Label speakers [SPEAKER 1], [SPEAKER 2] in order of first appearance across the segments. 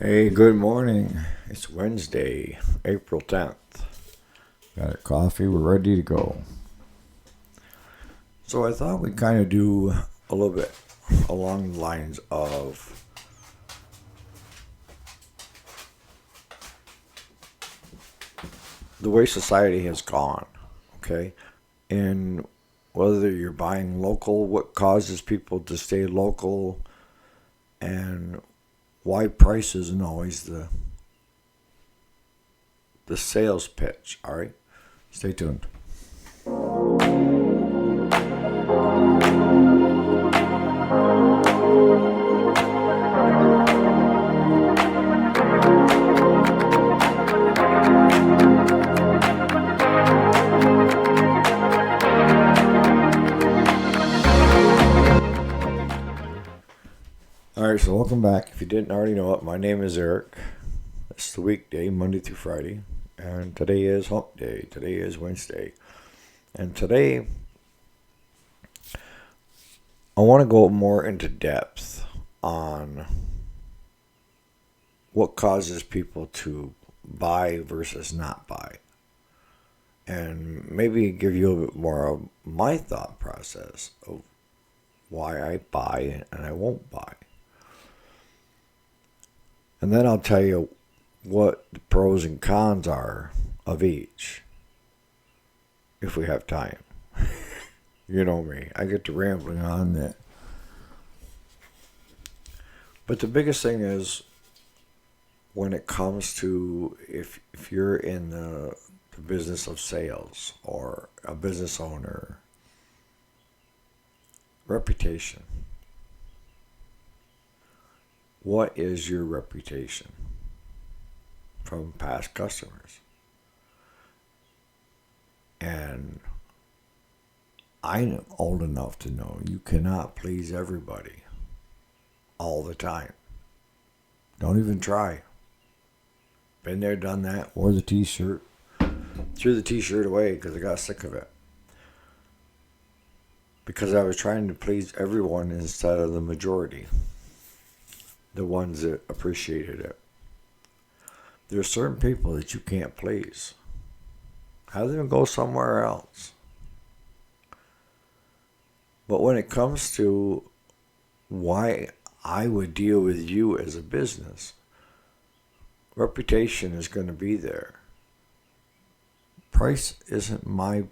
[SPEAKER 1] Hey, good morning. It's Wednesday, April 10th. Got our coffee, we're ready to go. So I thought we'd kind of do a little bit along the lines of the way society has gone, okay? And whether you're buying local, what causes people to stay local, and why price isn't always the sales pitch, all right? Stay tuned. All right, so welcome back. If you didn't already know it, my name is Eric. It's the weekday, Monday through Friday, and today is hump day. Today is Wednesday. And today, I want to go more into depth on what causes people to buy versus not buy. And maybe give you a bit more of my thought process of why I buy and I won't buy. And then I'll tell you what the pros and cons are of each, if we have time. You know me, I get to rambling on that. But the biggest thing is when it comes to if you're in the business of sales or a business owner, reputation. What is your reputation from past customers? And I'm old enough to know you cannot please everybody all the time. Don't even try. Been there, done that, wore the t-shirt, threw the t-shirt away because I got sick of it. Because I was trying to please everyone instead of the majority. The ones that appreciated it. There are certain people that you can't please. Have them go somewhere else. But when it comes to why I would deal with you as a business, reputation is going to be there. Price isn't my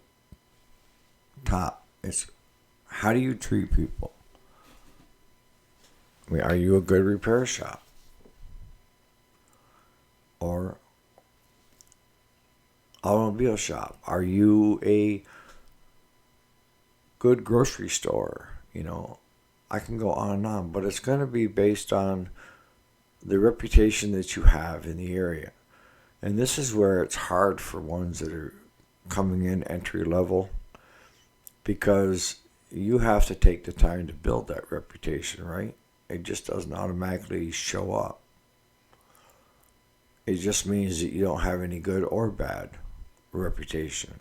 [SPEAKER 1] top. It's how do you treat people? I mean, are you a good repair shop? Or automobile shop? Are you a good grocery store? You know, I can go on and on, but it's going to be based on the reputation that you have in the area. And this is where it's hard for ones that are coming in entry level because you have to take the time to build that reputation, right? It just doesn't automatically show up. It just means that you don't have any good or bad reputation.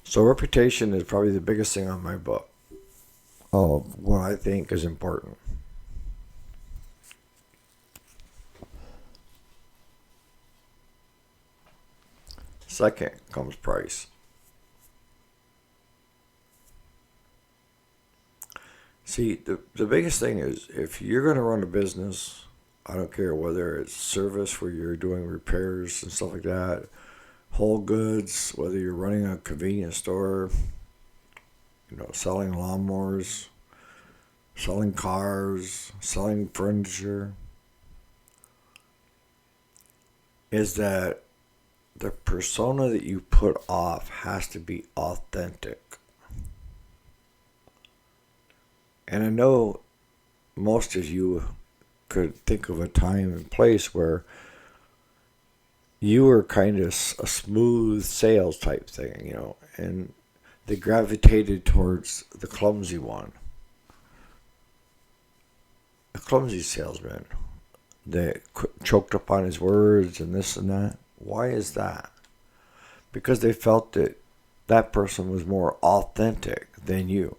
[SPEAKER 1] So reputation is probably the biggest thing on my book of what I think is important. Second comes price. See, the biggest thing is if you're going to run a business, I don't care whether it's service where you're doing repairs and stuff like that, whole goods, whether you're running a convenience store, selling lawnmowers, selling cars, selling furniture, is that the persona that you put off has to be authentic. And I know most of you could think of a time and place where you were kind of a smooth sales type thing, and they gravitated towards the clumsy one. A clumsy salesman that choked up on his words and this and that. Why is that? Because they felt that that person was more authentic than you.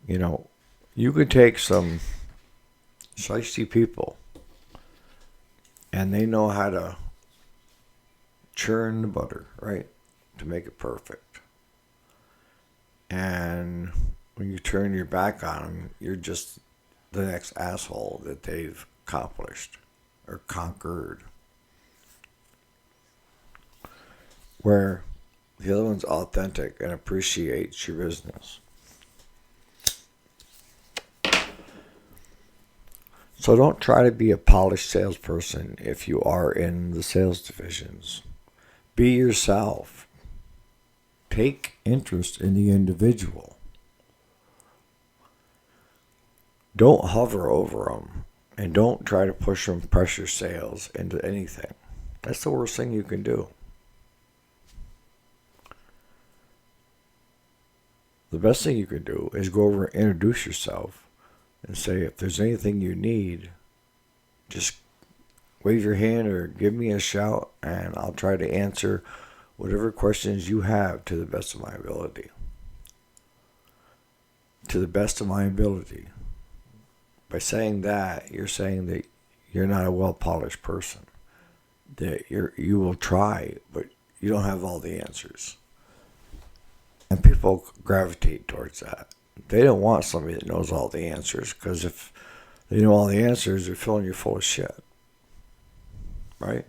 [SPEAKER 1] You know, you could take some shiesty people and they know how to churn the butter, right? To make it perfect. And when you turn your back on them, you're just the next asshole that they've accomplished or conquered. Where the other one's authentic and appreciates your business. So don't try to be a polished salesperson if you are in the sales divisions. Be yourself. Take interest in the individual. Don't hover over them and don't try to push them pressure sales into anything. That's the worst thing you can do. The best thing you can do is go over and introduce yourself and say, if there's anything you need, just wave your hand or give me a shout and I'll try to answer whatever questions you have to the best of my ability. To the best of my ability. By saying that, you're saying that you're not a well-polished person. That you will try, but you don't have all the answers. And people gravitate towards that. They don't want somebody that knows all the answers, because if they know all the answers, they're filling you full of shit. Right?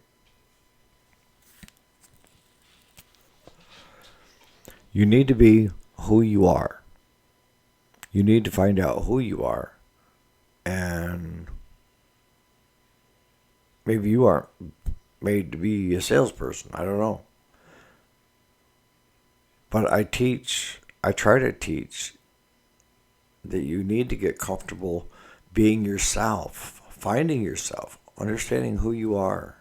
[SPEAKER 1] You need to be who you are. You need to find out who you are. And maybe you aren't made to be a salesperson. I don't know. But I try to teach that you need to get comfortable being yourself, finding yourself, understanding who you are.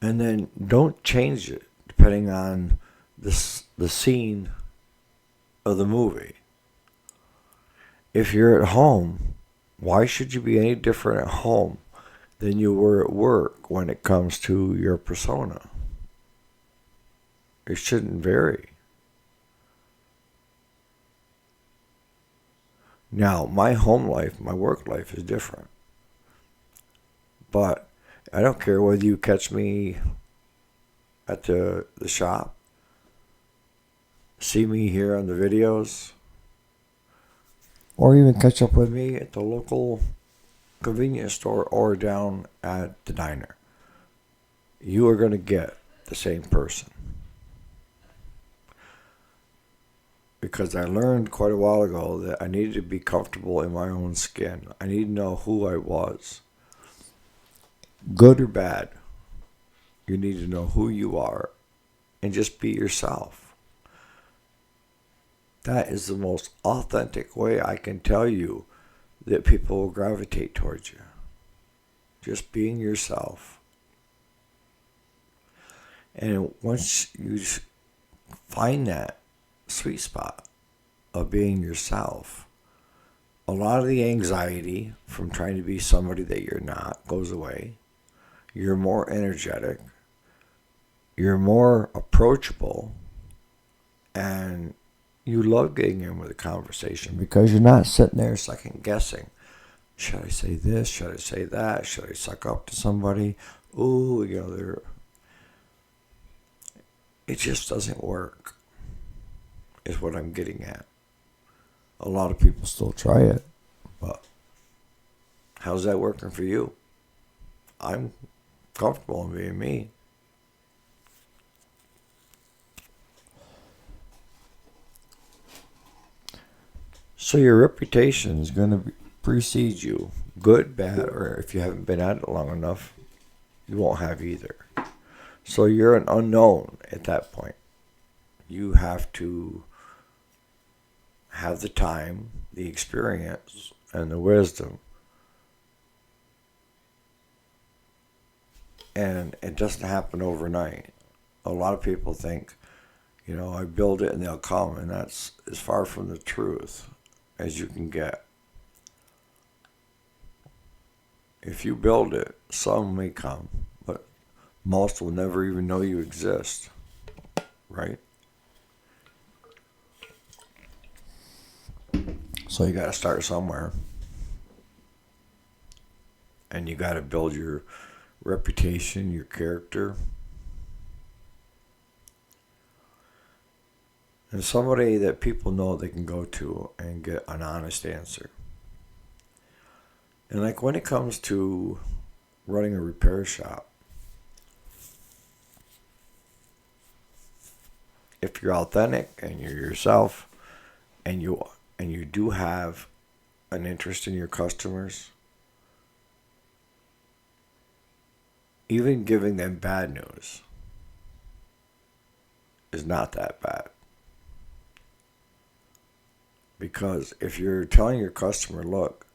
[SPEAKER 1] And then don't change it depending on the scene of the movie. If you're at home, why should you be any different at home than you were at work when it comes to your persona? It shouldn't vary. Now, my home life, my work life is different. But I don't care whether you catch me at the shop, see me here on the videos, or even catch up with me at the local convenience store or down at the diner. You are going to get the same person. Because I learned quite a while ago that I needed to be comfortable in my own skin. I needed to know who I was. Good or bad, you need to know who you are and just be yourself. That is the most authentic way I can tell you that people will gravitate towards you. Just being yourself. And once you find that sweet spot of being yourself, a lot of the anxiety from trying to be somebody that you're not goes away. You're more energetic. You're more approachable. And you love getting in with a conversation because you're not sitting there second guessing. Should I say this? Should I say that? Should I suck up to somebody? Ooh, it just doesn't work, is what I'm getting at. A lot of people still try it, but how's that working for you? I'm comfortable in being me. So your reputation is going to precede you, good, bad, or if you haven't been at it long enough, you won't have either. So you're an unknown at that point. You have to have the time, the experience, and the wisdom. And it doesn't happen overnight. A lot of people think, I build it and they'll come, and that's as far from the truth as you can get. If you build it, some may come, but most will never even know you exist, right? So you got to start somewhere. And you got to build your reputation, your character. And somebody that people know they can go to and get an honest answer. And like when it comes to running a repair shop, if you're authentic and you're yourself and you do have an interest in your customers, even giving them bad news is not that bad. Because if you're telling your customer, look,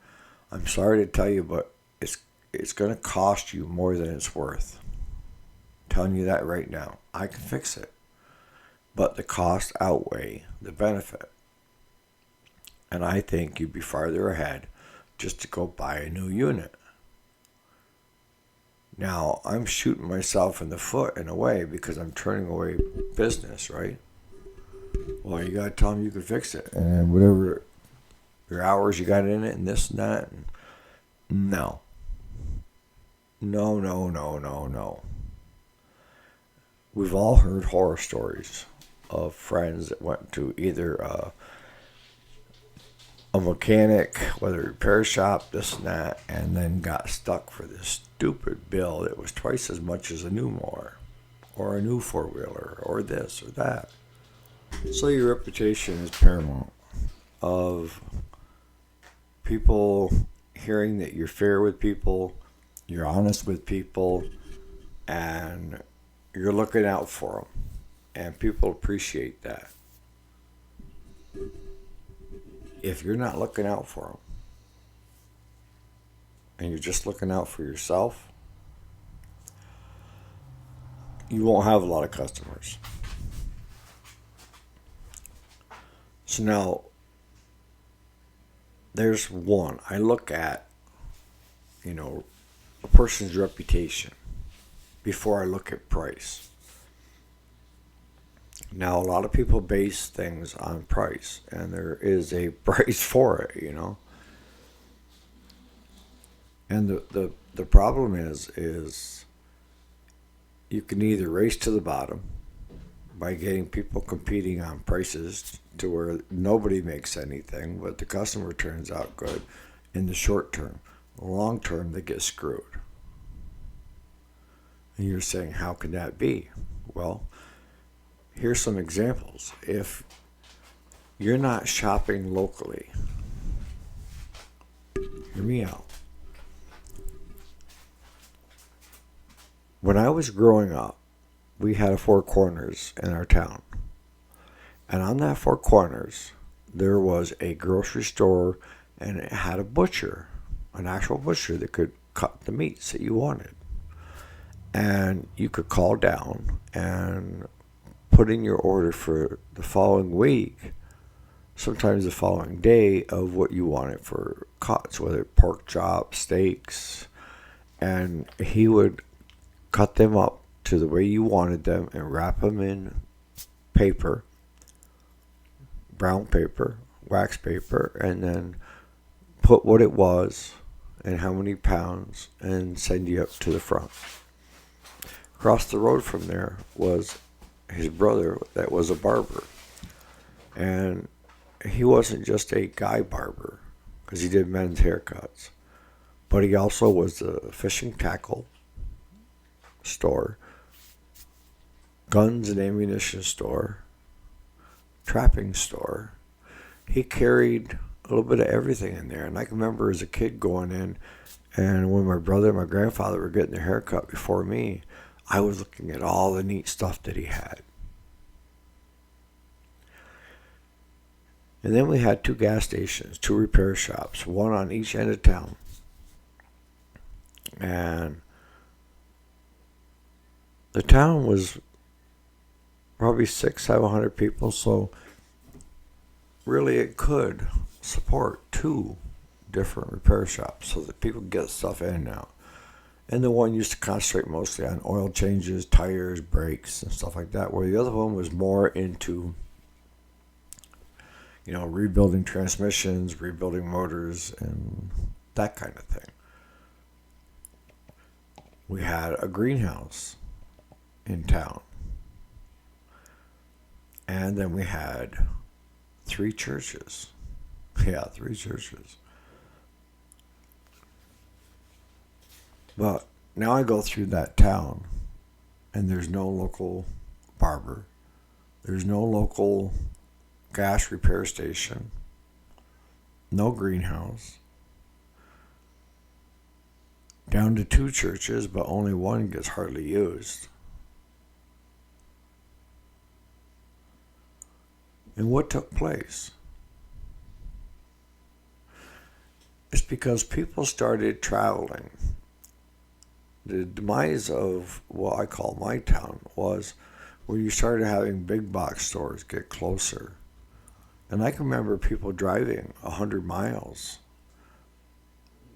[SPEAKER 1] I'm sorry to tell you, but it's going to cost you more than it's worth. I'm telling you that right now. I can fix it. But the cost outweigh the benefit. And I think you'd be farther ahead just to go buy a new unit. Now, I'm shooting myself in the foot in a way because I'm turning away business, right? Well, you got to tell them you can fix it. And whatever your hours you got in it and this and that. No. No. We've all heard horror stories of friends that went to either a mechanic, whether a repair shop, this and that, and then got stuck for this stupid bill that was twice as much as a new mower or a new four-wheeler or this or that. So your reputation is paramount of people hearing that you're fair with people, you're honest with people, and you're looking out for them. And people appreciate that. If you're not looking out for them, and you're just looking out for yourself, you won't have a lot of customers. So now, there's one. I look at, a person's reputation before I look at price. Now, a lot of people base things on price, and there is a price for it, And the problem is you can either race to the bottom by getting people competing on prices to where nobody makes anything, but the customer turns out good in the short term. Long term, they get screwed. And you're saying, how can that be? Well, here's some examples. If you're not shopping locally, hear me out. When I was growing up, we had a Four Corners in our town. And on that Four Corners, there was a grocery store, and it had a butcher, an actual butcher that could cut the meats that you wanted. And you could call down and put in your order for the following week, sometimes the following day, of what you wanted for cuts, whether pork chops, steaks, and he would cut them up to the way you wanted them and wrap them in paper, brown paper, wax paper, and then put what it was and how many pounds and send you up to the front. Across the road from there was his brother that was a barber. And he wasn't just a guy barber because he did men's haircuts, but he also was a fishing tackle store, guns and ammunition store, trapping store. He carried a little bit of everything in there. And I can remember as a kid going in, and when my brother and my grandfather were getting their haircut before me, I was looking at all the neat stuff that he had. And then we had 2 gas stations, 2 repair shops, one on each end of town. And the town was probably 600-700 people, so really it could support 2 different repair shops so that people get stuff in and out. And the one used to concentrate mostly on oil changes, tires, brakes, and stuff like that, where the other one was more into rebuilding transmissions, rebuilding motors, and that kind of thing. We had a greenhouse in town. And then we had 3 churches. Yeah, 3 churches. But now I go through that town, and there's no local barber. There's no local gas repair station. No greenhouse. Down to 2 churches, but only one gets hardly used. And what took place? It's because people started traveling. The demise of what I call my town was where you started having big box stores get closer. And I can remember people driving 100 miles.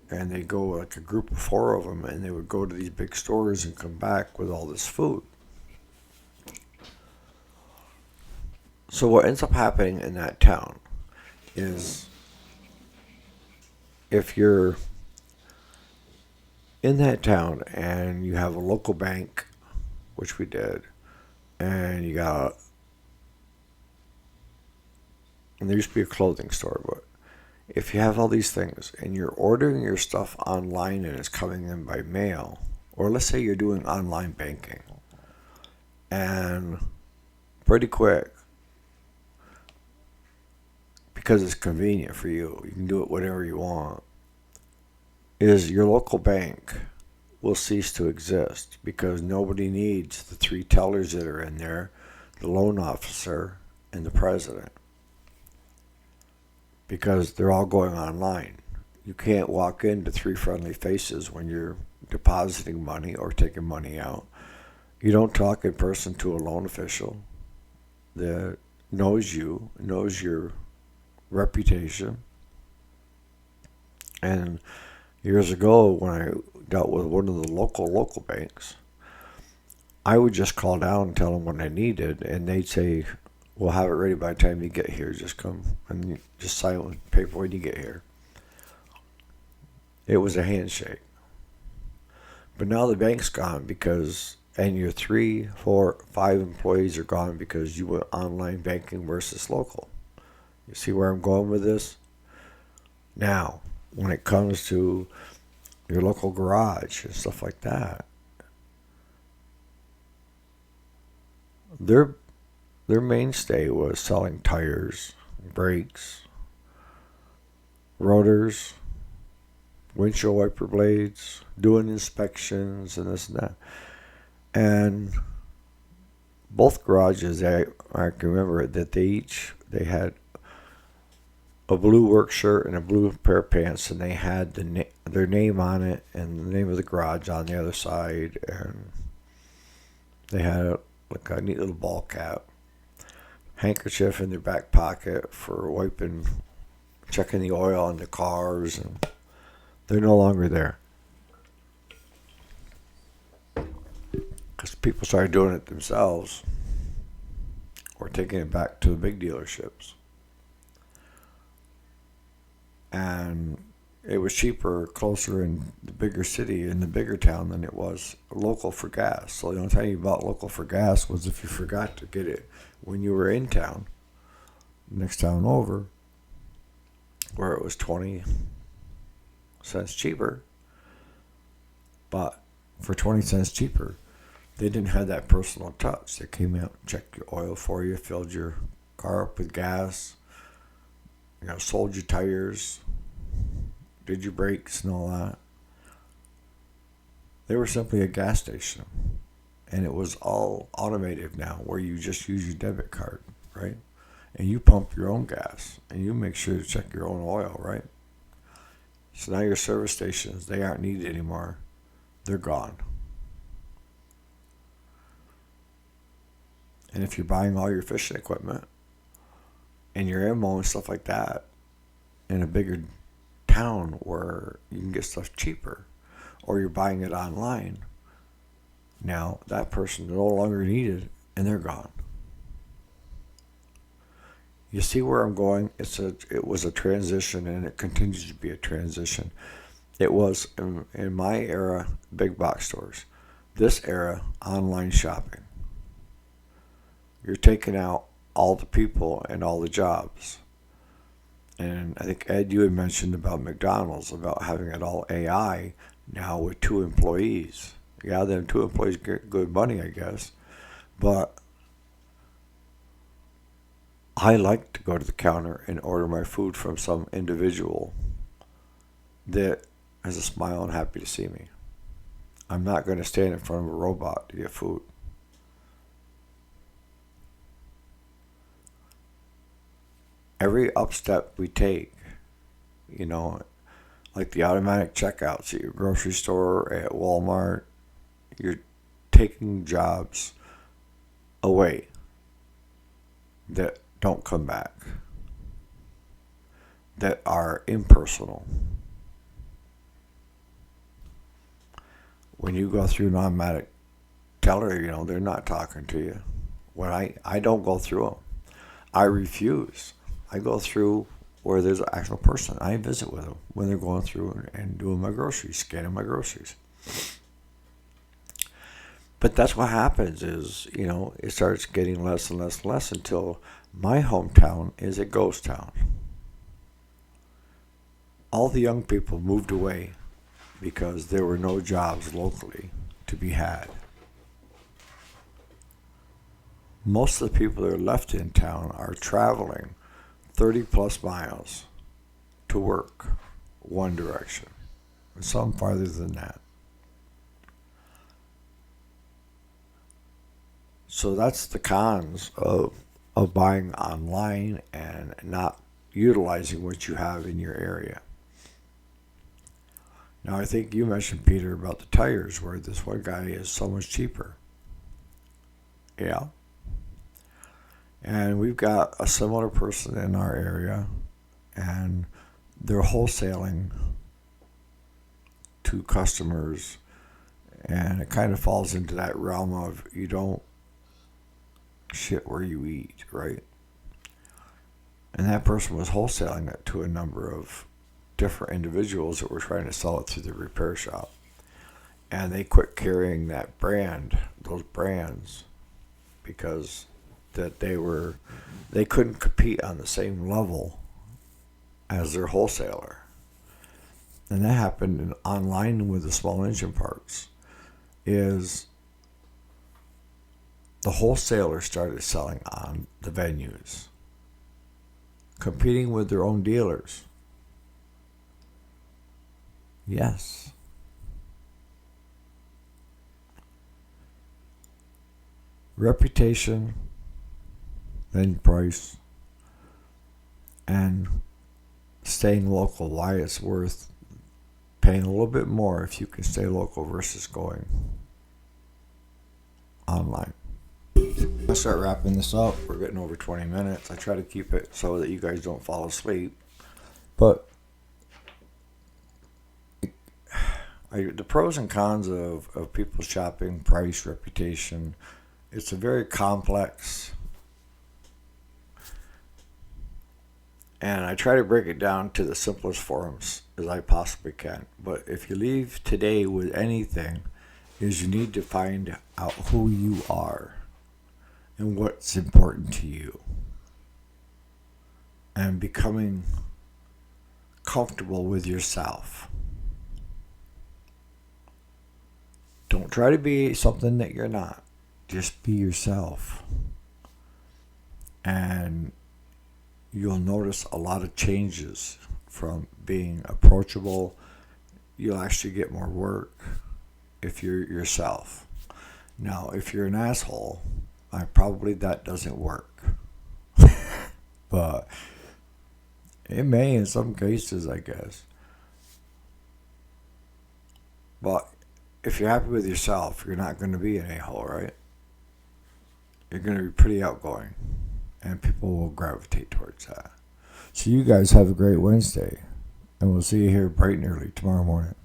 [SPEAKER 1] And they go like a group of 4 of them, and they would go to these big stores and come back with all this food. So what ends up happening in that town is if you're in that town and you have a local bank, which we did, and and there used to be a clothing store, but if you have all these things and you're ordering your stuff online and it's coming in by mail, or let's say you're doing online banking, and pretty quick, because it's convenient for you, you can do it whatever you want, is your local bank will cease to exist because nobody needs the 3 tellers that are in there, the loan officer, and the president. Because they're all going online. You can't walk into 3 friendly faces when you're depositing money or taking money out. You don't talk in person to a loan official that knows you, knows your reputation. And years ago, when I dealt with one of the local banks, I would just call down and tell them what I needed, and they'd say, "We'll have it ready by the time you get here. Just come and just sign the paper when you get here." It was a handshake. But now the bank's gone and your 3, 4, 5 employees are gone because you went online banking versus local. You see where I'm going with this? Now, when it comes to your local garage and stuff like that, their mainstay was selling tires, brakes, rotors, windshield wiper blades, doing inspections and this and that. And both garages, I can remember that they had a blue work shirt and a blue pair of pants, and they had their name on it and the name of the garage on the other side, and they had like a neat little ball cap, handkerchief in their back pocket for wiping, checking the oil on the cars, and they're no longer there because people started doing it themselves or taking it back to the big dealerships. And it was cheaper closer in the bigger city, in the bigger town, than it was local for gas. So the only time you bought local for gas was if you forgot to get it when you were in town. Next town over, where it was 20 cents cheaper. But for 20 cents cheaper, they didn't have that personal touch. They came out, checked your oil for you, filled your car up with gas, sold your tires, did your brakes and all that. They were simply a gas station. And it was all automated now, where you just use your debit card, right? And you pump your own gas, and you make sure to check your own oil, right? So now your service stations, they aren't needed anymore. They're gone. And if you're buying all your fishing equipment and your ammo and stuff like that in a bigger town where you can get stuff cheaper, or you're buying it online, now that person no longer needed, and they're gone. You see where I'm going? It was a transition, and it continues to be a transition. It was in my era, big box stores. This era, online shopping. You're taking out all the people and all the jobs. And I think, Ed, you had mentioned about McDonald's, about having it all AI now with 2 employees. Yeah, them 2 employees get good money, I guess. But I like to go to the counter and order my food from some individual that has a smile and happy to see me. I'm not going to stand in front of a robot to get food. Every upstep we take, you know, like the automatic checkouts at your grocery store, at Walmart, you're taking jobs away that don't come back, that are impersonal. When you go through an automatic teller, they're not talking to you. When I don't go through them. I refuse. I go through where there's an actual person. I visit with them when they're going through and doing my groceries, scanning my groceries. But that's what happens is, it starts getting less and less and less until my hometown is a ghost town. All the young people moved away because there were no jobs locally to be had. Most of the people that are left in town are traveling 30 plus miles to work one direction, and some farther than that. So that's the cons of buying online and not utilizing what you have in your area. Now, I think you mentioned, Peter, about the tires, where this one guy is so much cheaper. Yeah. And we've got a similar person in our area, and they're wholesaling to customers, and it kind of falls into that realm of you don't shit where you eat, right? And that person was wholesaling it to a number of different individuals that were trying to sell it through the repair shop. And they quit carrying those brands, because that they couldn't compete on the same level as their wholesaler. And that happened online with the small engine parts. Is the wholesaler started selling on the venues, competing with their own dealers. Yes. Reputation, then price, and staying local. Why it's worth paying a little bit more if you can stay local versus going online. I'll start wrapping this up. We're getting over 20 minutes. I try to keep it so that you guys don't fall asleep. But the pros and cons of people shopping, price, reputation, it's a very complex, and I try to break it down to the simplest forms as I possibly can. But if you leave today with anything, is you need to find out who you are and what's important to you, and becoming comfortable with yourself. Don't try to be something that you're not. Just be yourself. And you'll notice a lot of changes from being approachable. You'll actually get more work if you're yourself. Now, if you're an asshole, probably that doesn't work. But it may in some cases, I guess. But if you're happy with yourself, you're not going to be an a-hole, right? You're going to be pretty outgoing, and people will gravitate towards that. So you guys have a great Wednesday, and we'll see you here bright and early tomorrow morning.